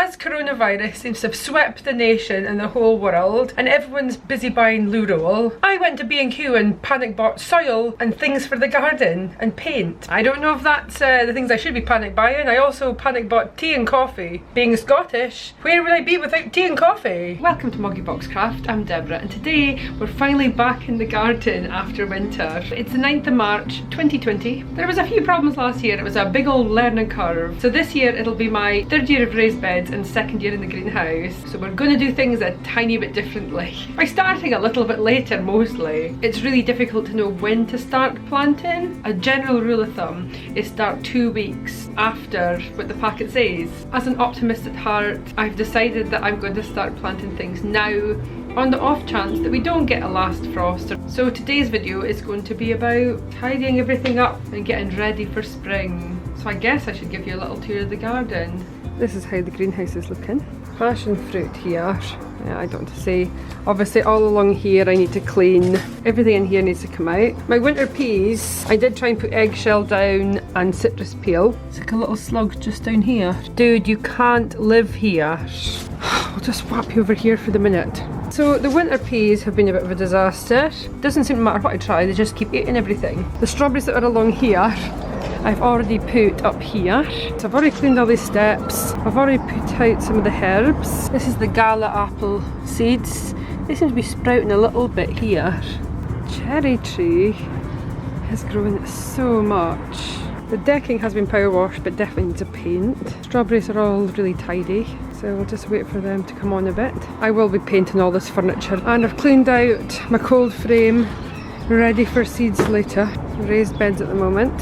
As coronavirus seems to have swept the nation and the whole world, and everyone's busy buying loo roll, I went to B&Q and panic bought soil and things for the garden and paint. I don't know if that's the things I should be panic buying. I also panic bought tea and coffee. Being Scottish, where would I be without tea and coffee? Welcome to MoggyBoxCraft, I'm Deborah, and today we're finally back in the garden after winter. It's the 9th of March 2020. There was a few problems last year. It was a big old learning curve. So this year it'll be my 3rd year of raised beds and 2nd year in the greenhouse. So we're going to do things a tiny bit differently. By starting a little bit later mostly. It's really difficult to know when to start planting. A general rule of thumb is start 2 weeks after what the packet says. As an optimist at heart, I've decided that I'm going to start planting things now on the off chance that we don't get a last frost. So today's video is going to be about tidying everything up and getting ready for spring. So I guess I should give you a little tour of the garden. This is how the greenhouse is looking. Passion fruit here. Yeah, I don't want to say. Obviously all along here I need to clean. Everything in here needs to come out. My winter peas, I did try and put eggshell down and citrus peel. It's like a little slug just down here. Dude, you can't live here. I'll just whap you over here for the minute. So the winter peas have been a bit of a disaster. Doesn't seem to matter what I try, they just keep eating everything. The strawberries that are along here, I've already put up here. So I've already cleaned all these steps. I've already put out some of the herbs. This is the gala apple seeds. They seem to be sprouting a little bit here. Cherry tree has grown so much. The decking has been power washed but definitely needs a paint. Strawberries are all really tidy, so we'll just wait for them to come on a bit. I will be painting all this furniture, and I've cleaned out my cold frame, ready for seeds later. Raised beds at the moment.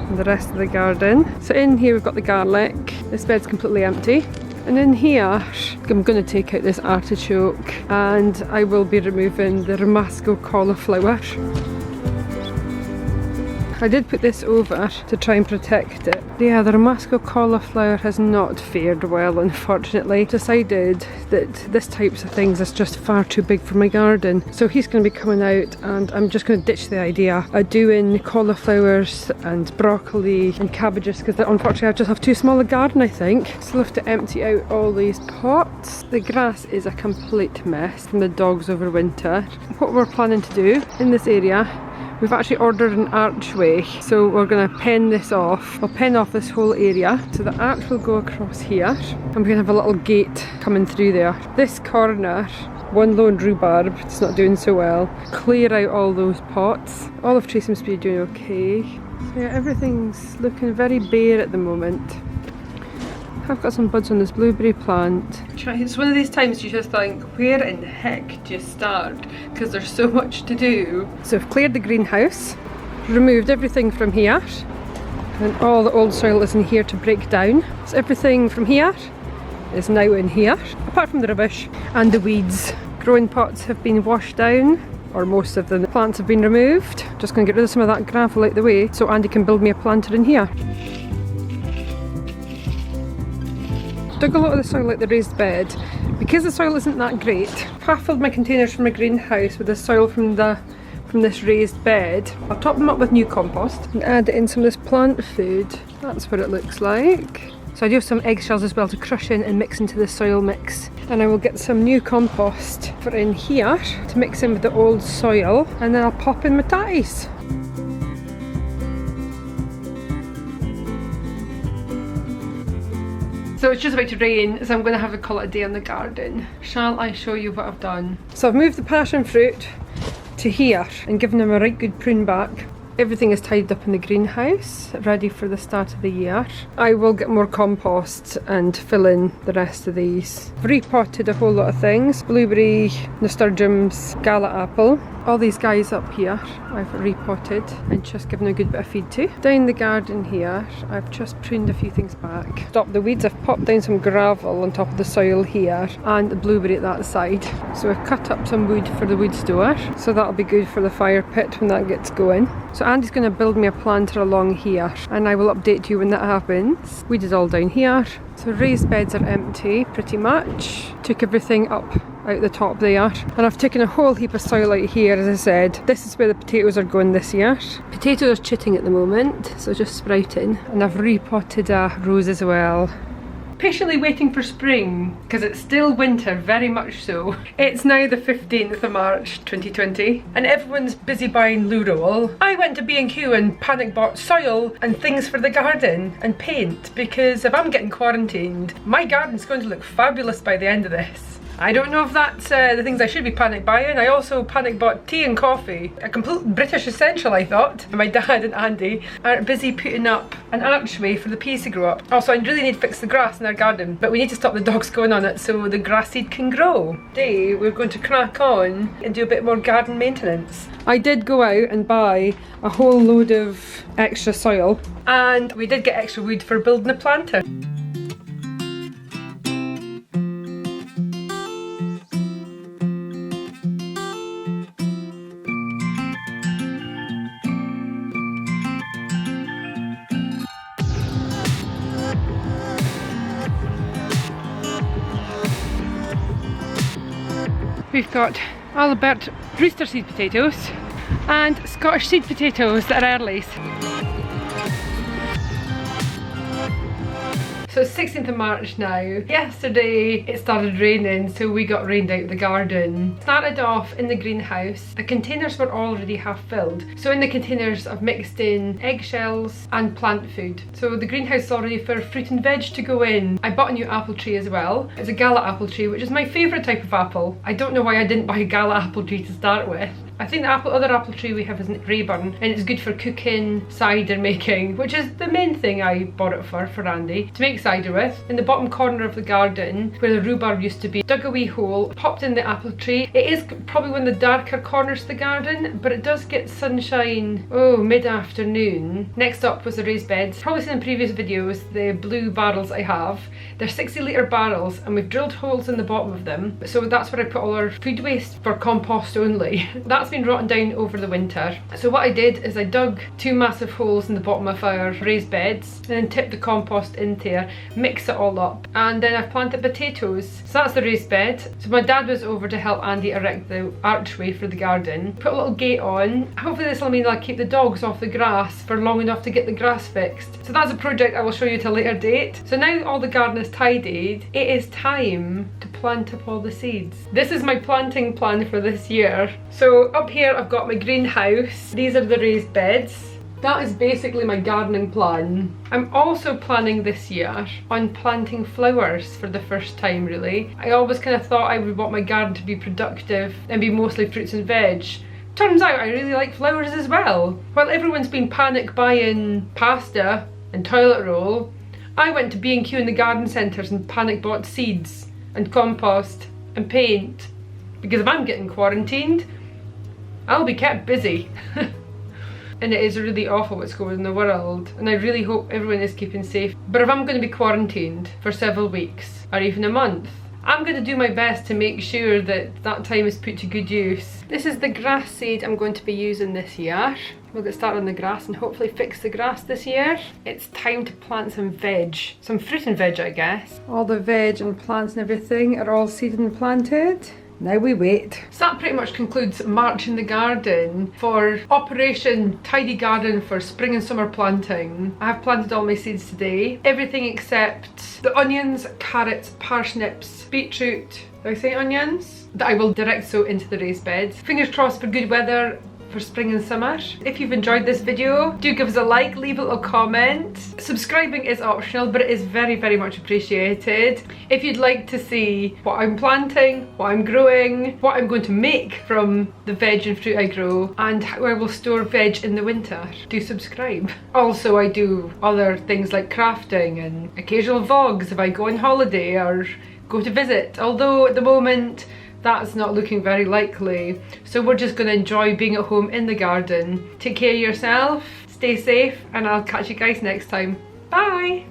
And the rest of the garden. So in here we've got the garlic. This bed's completely empty. And in here I'm going to take out this artichoke, and I will be removing the Ramasco cauliflower. I did put this over to try and protect it. Yeah, the Ramasco cauliflower has not fared well, unfortunately. Decided that this types of things is just far too big for my garden. So he's going to be coming out, and I'm just going to ditch the idea of doing cauliflowers and broccoli and cabbages, because unfortunately I just have too small a garden, I think. Still have to empty out all these pots. The grass is a complete mess from the dogs over winter. What we're planning to do in this area, we've actually ordered an archway, so we're going to pen this off. We'll pen off this whole area, so the arch will go across here, and we're going to have a little gate coming through there. This corner, one lone rhubarb, it's not doing so well. Clear out all those pots. Olive tree seems to be doing okay. So yeah, everything's looking very bare at the moment. I've got some buds on this blueberry plant. It's one of these times you just think, where in the heck do you start? Because there's so much to do. So I've cleared the greenhouse, removed everything from here, and all the old soil is in here to break down. So everything from here is now in here, apart from the rubbish and the weeds. Growing pots have been washed down, or most of them. The plants have been removed. Just going to get rid of some of that gravel out the way so Andy can build me a planter in here. Dug a lot of the soil out the raised bed. Because the soil isn't that great, I've half filled my containers from my greenhouse with the soil from this raised bed. I'll top them up with new compost and add in some of this plant food. That's what it looks like. So I do have some eggshells as well to crush in and mix into the soil mix. And I will get some new compost for in here to mix in with the old soil, and then I'll pop in my tatties. So it's just about to rain, so I'm going to have to call it a day on the garden. Shall I show you what I've done? So I've moved the passion fruit to here and given them a right good prune back. Everything is tidied up in the greenhouse, ready for the start of the year. I will get more compost and fill in the rest of these. I've repotted a whole lot of things. Blueberry, nasturtiums, gala apple. All these guys up here I've repotted and just given a good bit of feed to. Down the garden here I've just pruned a few things back. Stopped the weeds. I've popped down some gravel on top of the soil here and the blueberry at that side. So I've cut up some wood for the wood store, so that'll be good for the fire pit when that gets going. So Andy's going to build me a planter along here, and I will update you when that happens. Weed is all down here. So raised beds are empty pretty much. Took everything up out the top there, and I've taken a whole heap of soil out here. As I said, this is where the potatoes are going this year. Potatoes are chitting at the moment, so just sprouting, and I've repotted a rose as well. patiently waiting for spring because it's still winter, very much so. It's now the 15th of March 2020 and everyone's busy buying loo roll. I went to B&Q and panic bought soil and things for the garden and paint because if I'm getting quarantined, my garden's going to look fabulous by the end of this. I don't know if that's the things I should be panic buying. I also panic bought tea and coffee. A complete British essential, I thought. My dad and Andy are busy putting up an archway for the peas to grow up. Also, I really need to fix the grass in our garden, but we need to stop the dogs going on it so the grass seed can grow. Today, we're going to crack on and do a bit more garden maintenance. I did go out and buy a whole load of extra soil, and we did get extra wood for building a planter. We've got Albert rooster seed potatoes and Scottish seed potatoes that are earlies. So it's 16th of March now. Yesterday it started raining, so we got rained out of the garden. Started off in the greenhouse. The containers were already half filled. So in the containers I've mixed in eggshells and plant food. So the greenhouse is all ready for fruit and veg to go in. I bought a new apple tree as well. It's a gala apple tree, which is my favourite type of apple. I don't know why I didn't buy a gala apple tree to start with. I think the other apple tree we have is Rayburn, and it's good for cooking, cider making, which is the main thing I bought it for Andy, to make cider with. In the bottom corner of the garden, where the rhubarb used to be, dug a wee hole, popped in the apple tree. It is probably one of the darker corners of the garden, but it does get sunshine, mid-afternoon. Next up was the raised beds. Probably seen in previous videos, the blue barrels I have. They're 60-litre barrels, and we've drilled holes in the bottom of them, so that's where I put all our food waste for compost only. That's been rotting down over the winter. So what I did is I dug 2 massive holes in the bottom of our raised beds and then tipped the compost into there, mixed it all up, and then I've planted potatoes. So that's the raised bed. So my dad was over to help Andy erect the archway for the garden. Put a little gate on. Hopefully this will mean I'll keep the dogs off the grass for long enough to get the grass fixed. So that's a project I will show you at a later date. So now all the garden is tidied, it is time to plant up all the seeds. This is my planting plan for this year. So up here I've got my greenhouse. These are the raised beds. That is basically my gardening plan. I'm also planning this year on planting flowers for the first time, really. I always kind of thought I would want my garden to be productive and be mostly fruits and veg. Turns out I really like flowers as well. While everyone's been panic buying pasta and toilet roll, I went to B&Q in the garden centres and panic bought seeds and compost and paint, because if I'm getting quarantined, I'll be kept busy. And it is really awful what's going on in the world, and I really hope everyone is keeping safe. But if I'm going to be quarantined for several weeks or even a month, I'm going to do my best to make sure that that time is put to good use. This is the grass seed I'm going to be using this year. We'll get started on the grass and hopefully fix the grass this year. It's time to plant some veg. Some fruit and veg, I guess. All the veg and plants and everything are all seeded and planted. Now we wait. So that pretty much concludes March in the garden for Operation Tidy Garden for spring and summer planting. I have planted all my seeds today. Everything except the onions, carrots, parsnips, beetroot. Did I say onions? That I will direct sow into the raised beds. Fingers crossed for good weather for spring and summer. If you've enjoyed this video, do give us a like, leave a little comment. Subscribing is optional, but it is very, very much appreciated. If you'd like to see what I'm planting, what I'm growing, what I'm going to make from the veg and fruit I grow, and how I will store veg in the winter, do subscribe. Also, I do other things like crafting and occasional vlogs if I go on holiday or go to visit, although at the moment that's not looking very likely. So we're just going to enjoy being at home in the garden. Take care of yourself, stay safe, and I'll catch you guys next time. Bye!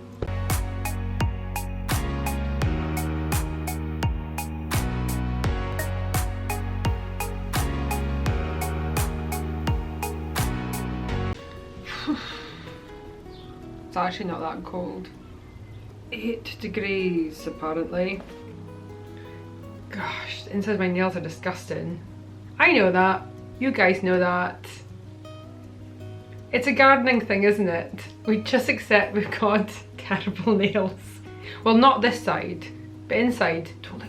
It's actually not that cold. 8 degrees apparently. Gosh, the inside of my nails are disgusting. I know that. You guys know that. It's a gardening thing, isn't it? We just accept we've got terrible nails. Well, not this side, but inside. Don't